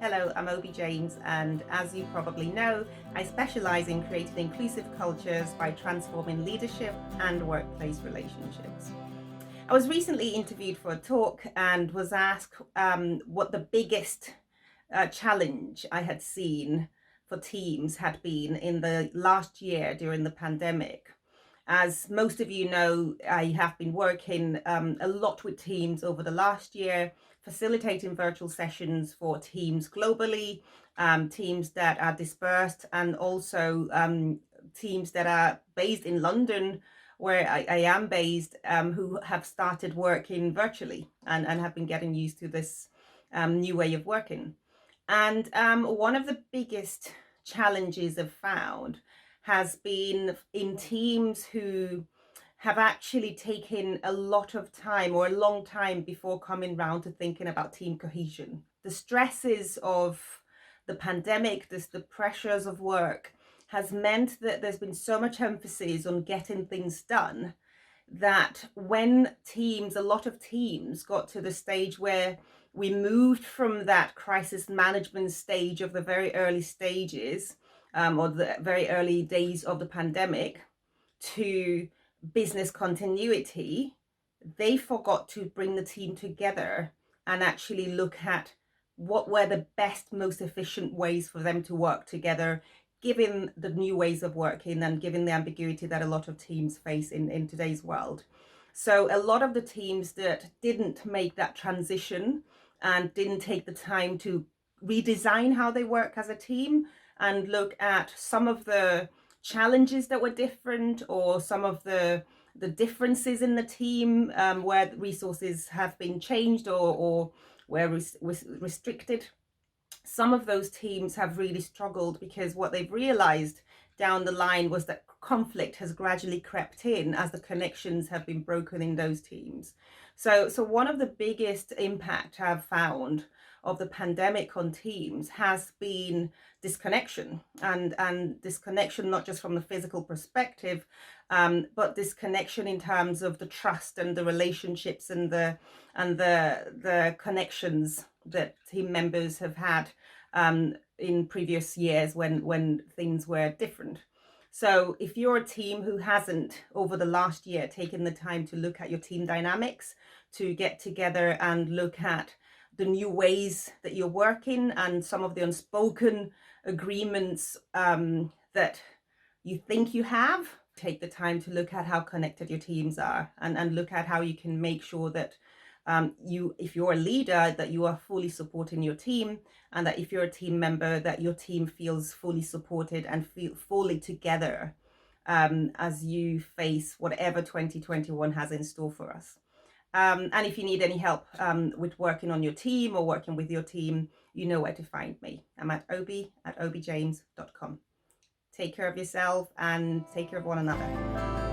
Hello, I'm Obi James, and as you probably know, I specialize in creating inclusive cultures by transforming leadership and workplace relationships. I was recently interviewed for a talk and was asked what the biggest challenge I had seen for teams had been in the last year during the pandemic. As most of you know, I have been working a lot with teams over the last year, facilitating virtual sessions for teams globally, teams that are dispersed, and also teams that are based in London, where I am based, who have started working virtually and have been getting used to this new way of working. And one of the biggest challenges I've found has been in teams who have actually taken a lot of time or a long time before coming round to thinking about team cohesion. The stresses of the pandemic, the pressures of work has meant that there's been so much emphasis on getting things done that when a lot of teams got to the stage where we moved from that crisis management stage of the very early stages or the very early days of the pandemic to business continuity, they forgot to bring the team together and actually look at what were the best, most efficient ways for them to work together, given the new ways of working and given the ambiguity that a lot of teams face in today's world. So a lot of the teams that didn't make that transition and didn't take the time to redesign how they work as a team and look at some of the challenges that were different or some of the differences in the team where resources have been changed or were restricted. Some of those teams have really struggled because what they've realized down the line was that conflict has gradually crept in as the connections have been broken in those teams. So one of the biggest impact I've found of the pandemic on teams has been disconnection and disconnection not just from the physical perspective, but disconnection in terms of the trust and the relationships and the connections that team members have had in previous years when things were different. So if you're a team who hasn't over the last year taken the time to look at your team dynamics, to get together and look at the new ways that you're working and some of the unspoken agreements that you think you have, take the time to look at how connected your teams are and look at how you can make sure that if you're a leader, that you are fully supporting your team, and that if you're a team member, that your team feels fully supported and feel fully together as you face whatever 2021 has in store for us. And if you need any help with working on your team or working with your team, you know where to find me. I'm at obi@obijames.com. Take care of yourself and take care of one another.